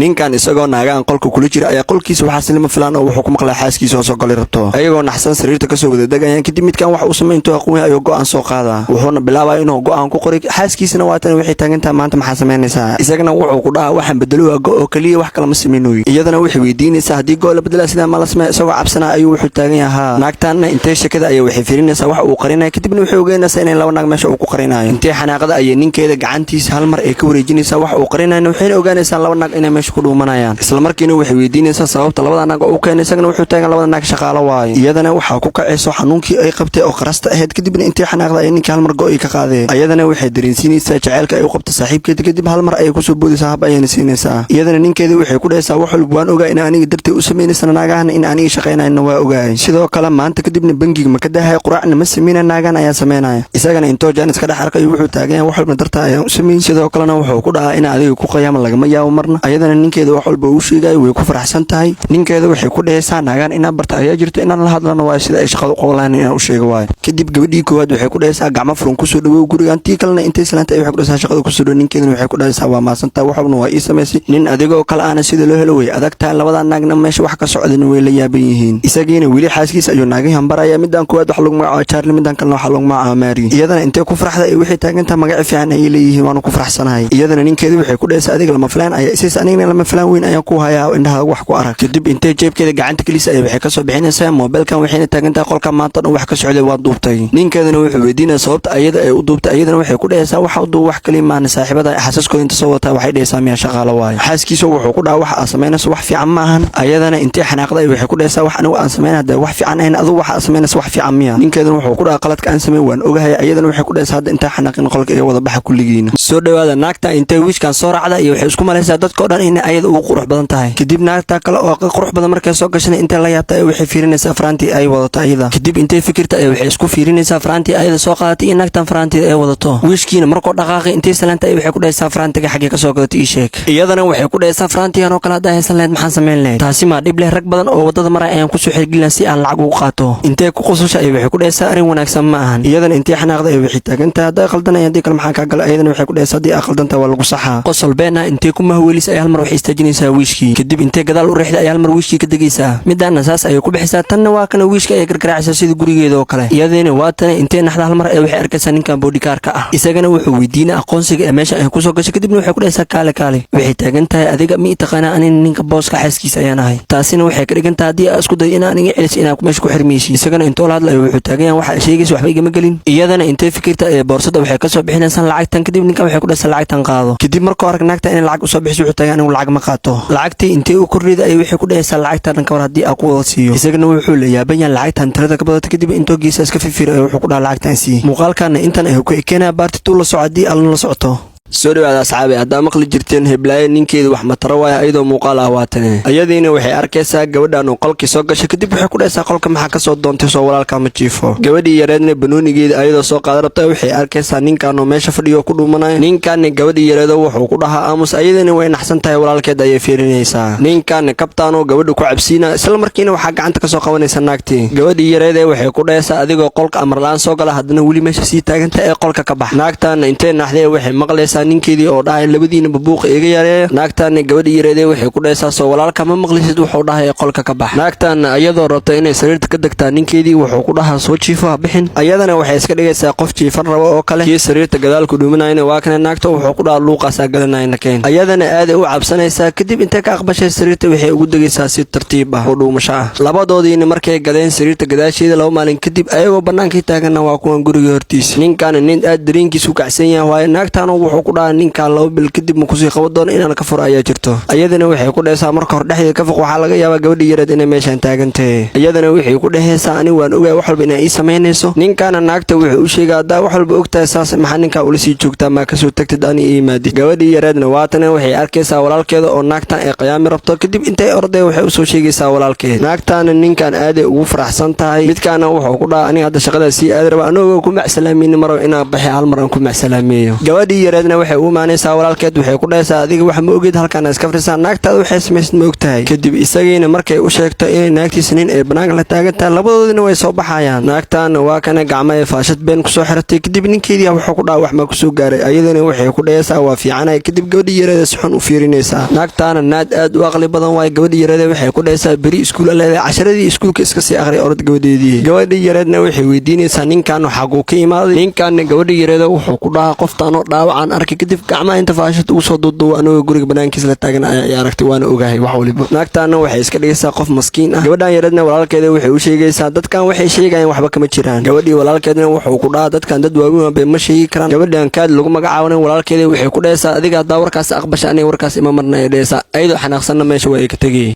ninkan isagoo naagaan qolka kula jira ayaa qolkiisa waxaa lama filaan oo wuxuu ku maqlaa xaaskiisa oo soo galay rabto ayagoo naxsan sariirta ka soo wada degayaan kadib midkan wax uu sameynto aqoon ayuu go'aan soo qaadaa wuxuuna bilaabaa inuu go'aan ku qori xaaskiisana waatan wixii taagantaa maanta maxaa sameynaysaa isagana wuxuu ku dhahaa waxaan bedelo oo kaliya wax kala ma sameeyay iyadana waxay weydiinaysaa hadii go'o la bedela sida ma la sameeyo isagoo cabsana ayuu wuxuu taagan yahay naagtaana intee shakada ayay waxay fiirinaysaa wax uu qarinay kadibna wuxuu ogaanaysaa in laba naag meesha uu ku qarinayo intee xanaaqada ayay ninkeeda gacantiisa hal mar ay ka wareejinaysaa wax uu qarinayo waxay ogaanaysaa laba naag inay meesha ku dhuumanayaan isla markiina waxay weydiinaysaa sababta labada naag oo keenay isagana wuxuu taagan labada naag shaqaalo waay iyadana waxa ku kacayso xanuunkii ay qabtay oo qarasta ahayd kadibna intee xanaaqada ay ninka hal mar go'ay ka qaadeen iyadana waxay dareensiinaysaa jaceelka ay u qabtay saaxiibkeeda kadib hal mar ay ku soo boodaysaa hab ayayna siinaysaa iyadana ninkeeda waxay ku dhaysaa wax walba waan ogaa in aniga dartay u sameynaysan naagahana in aniga shaqeynayna waa ogaay sidoo kale maanta kadibna bangiga ma ka dahay quraacna ma sameeyna naagan ayaa sameynaya isagana intoo jaanis ka dhax arkay wuxuu taagan wax walba dartaa ayaa u sameeyay sidoo kalena wuxuu ku dhahaa in adiga ku qiyaam lagama yaabo marna iyadana ninkeeda wax walba uu sheegay way ku faraxsan tahay ninkeeda waxay ku dhaysaa naagan in barta ayaa jirto in la hadlano waa sida ay shaqada qolaan in uu sheego waay kadib gabadhii koowaad waxay ku dhaysaa gacmo furan ku soo dhawow guriga antii kalena intay salaanta ay wax ku dhaysaa shaqada ku soo dhaw ninkeedana waxay ku dhaysaa waa maasantaa wax walba waa ii sameysay nin adigoo kala aan sida loo helo way adag tahay labada naagna meesha wax ka socdana way la yaaban yihiin isagiina wili xaaskiisa ayuu naagay hambaraya midaan koowaad wax lagu magacaabo Charlie midaan kalena wax lagu magacaabo Mary iyadana intee ku faraxday ay wixii taagantaa magac fiican ay leeyihiin waan ku faraxsanahay iyadana ninkeeda waxay ku dhaysaa adiga lama filaan ay isas anigana lama filaan weyn ayaan ku hayaa indhaha wax ku arag kadib intee jeebkeeda gacanta kaliisa ay waxay ka soo bixinaysaa mobilkan waxayna taagantaa qolka maanta dhan wax ka socday waa duubtay ninkeedana wuxuu weydiinaa sababta ayada ay u duubtay iyadana waxay ku dhaysaa waxa uu wax kaliya maana saaxiibada xasaskooda inta soo wata waxay dhaysaa miya shaqaalo waay xaaskiisa wuxuu ku dhahaa waxa sameynayso wax fiican ma ahan ayadana intee xanaaqday waxay ku dhaysaa wax anigu aan sameynaa wax fiican ahayn adigu waxa sameynayso wax fiican miya ninkeedana wuxuu ku dhahaa qaladka aan sameyn waan ogahay ayadana waxay ku dhaysaa hadda inta xanaaqin qolka iyo wada baxa kulligiina soo dhawaada naagta intee wiishkan soo raacda iyo waxay isku malaysaa dadka oo dhan in ayada ugu qurux badan tahay kadib naagta kale oo qurux badan markay soo gashay intee la yaabtay waxay fiirinaysaa Franti ay wadato ayada kadib intee fikirta ay waxay isku fiirinaysaa Franti ayada soo qaadatay in naagtan Franti ay wadato wiishkiina markoo dhaqaaqay intee salaanta ay waxay ku dhaysaa Frantiga xagee ka soo gadatay sheek iyadana waxay ku dhaysaa Franti anoo kala haysan lahayd maxaan sameyn lahayd taasi ma dhib leh rag badan oo wadada maray ayaan ku soo xirgilnaa si aan lacag ugu qaato intee ku qososha ay waxay ku dhaysaa arin wanaagsan ma ahan iyadana intee xanaaqday ay waxay taagantaa haday qaldanay hadii kale maxaan ka galay ayadana waxay ku dhaysaa hadii ay qaldantaa waa lagu saxaa qosol beena intee ku mahweelis ay hal mar wax istaajinaysaa wiishkii kadib intee gadaal u riixday ay hal mar wiishkii ka dagaysaa midaan saas ay ku bixisaa tanna waa kana wiishka ay gargaraacaysaa sida gurigeeda oo kale iyadana waa tan intee naxda hal mar ay waxay arkaysaa ninkan bodyguard-ka ah isagana wuxuu weydiinaa aqoonsiga ee meesha ay ku soo gashay kadibna waxay ku dhaysaa kaale waxay taagan tahay adiga ma taqaana anin ninka booska xaaskiisa ayaan ahay taasina waxay ka dhigan tahay hadii aad isku day in aan iga celis inaan meesha ku xirmeysi isagana intoo la hadlayo wuxuu taagan yahay waxa sheegaysa waxba igama gelin iyadana intee fikirta ee boorsada waxay ka soo bixinaysaa lacagtan kadib ninka waxay ku dhaysaa lacagtan qaado kadib markuu arag naagta in lacag u soo bixiso wuxuu taagan inuu lacag ma qaato lacagtii intee u kordhida ay waxay ku dhaysaa lacagtan ka war hadii aan ku wada siiyo isagana wuxuu la yaaban yahay lacagtan tirada ka badata kadib intoo geesaas ka fifiray wuxuu ku dhahay lacagtan si muuqaalkana intan ay ku ekeenaa baartitu la socodii aan la socoto soo dhawaada asxaabi hadda maqli jirteen heblaaye ninkeedu wax matara waaya ayadoo muuqaal ah waatane ayadiina waxay arkaysaa gabadhan oo qolkii soo gashay kadib waxay ku dhaysaa qolka maxaa ka soo doontay soo walaalka ma jiifo gabadhii yareedna banoonigeeda ayadoo soo qaadan rabtay waxay arkaysaa ninkan oo meesha fadhiyo ku dhuumanaya ninkan gabadhii yareedo wuxuu ku dhahaa aamus ayadiina way naxsan tahay walaalkeed ayay fiirinaysaa ninkan kabtaan oo gabadhu ku cabsiina isla markiina waxaa gacanta ka soo qabanaysa naagtii gabadhii yareed waxay ku dhaysaa adigoo qolka amar la'aan soo gala haddana weli meesha sii taaganta ee qolka ka bax naagtan intee naxday waxay maqlaysaa ninkeedii oo dhahay labadiina babuuq iga yareeyo naagtan gabadhii yareeday waxay ku dhaysaa soo walaalka ma maqlisid wuxuu dhahay qolka ka bax naagtan ayadoo rabtay inay sariirta ka degtaa ninkeedii wuxuu ku dhahaa soo jiifo bixin ayadana waxay iska dhigaysaa qof jiifan rabo oo kale kii sariirta gadaalku dhuumanayna waa kana naagta wuxuu ku dhahaa luuqaasa galanayna keen ayadana aad u cabsanaysaa kadib intee ka aqbashay sariirta waxay ugu degaysaa si tartiib ah oo dhuumasho ah labadoodiina markay gadeen sariirta gadaasheeda laba maalin kadib ayagoo banaankii taaganna waa kuwan guriga hortiisa ninkan nin aad dareenkiisu kacsan yahay waaye naagtan wuxuu ku dhahaa ninkan laba bil kadib ma kusii qaban doono inaan ka furo ayaa jirto ayadana waxay ku dhaysaa marka hor dhexdeeda ka foq waxaa laga yaabaa gabadhii yareed inay meeshaan taagantahay ayadana waxay ku dhahaysaa ani waan ogahay wax walba inay ii samaynayso ninkaana naagta wuxuu u sheegaa haddaa wax walba ogtahay saas maxaa ninkaa ula sii joogtaa maa kasoo tagtid ani ii imaadid gabadhii yareedna waatana waxay arkaysaa walaalkeeda oo naagtan ay qiyaami rabto kadib intay orday waxay usoo sheegaysaa walaalkeed naagtaana ninkan aaday ugu faraxsan tahay midkaana wuxuu ku dhaha aniga hadda shaqadaa sii aadi raba anagoo ku macsalaameyni maro inaan baxi hal mar aan ku macsalaameeyo gabadhii yareedna waxay u imaanaysaa walaalkeed waxay ku dhahaysaa adiga wax ma ogid halkaan iska fariisaa naagtaada waxay samaysay ma ogtahay kadib isagiina markay u sheegto inay naagtiisa nin ay banaanka la taagan tahay labadoodina way soo baxayaan naagtaana waa kana gacmaha faashad been kusoo xiratay kadib ninkeedii wuxuu ku dhaca wax ma kusoo gaaray ayadana waxay ku dhahaysaa waa fiicanay kadib gabadhii yareeda si xun u fiirinaysaa naagtaana naad aad u aqli badan waay gabadhii yareeda waxay ku dhahaysaa beri iskuul leedahay casharadii iskuulka iska sii aqri orod gabadheedii gabadhii yareedna waxay weydiinaysaa ninkan xaguu ka imaaday ninkan gabadhii yareeda wuxuu ku dhahaa qoftaanoo dhaawacaan arkay kadib gacmaha inta faashad ugu soo duuduuba anagoo guriga banaankiisa la taagan ayaa aragtay waana ogahay wax waliba naagtaana waxay iska dhigaysaa qof maskiin ah gabadhan yareedna walaalkeeda waxay u sheegaysaa dadkan waxay sheegayaan waxba kama jiraan gabadhii walaalkeedna wuxuu ku dhahaa dadkan dad waaweyn bay ma sheegi karaan gabadhan kaad lagu magacaaban walaalkeeda waxay ku dhahaysaa adiga hadaa warkaas aqbasha aniga warkaas ima marna ay dhahaysaa ayadoo xanaaqsanna meesha waa ay ka tegay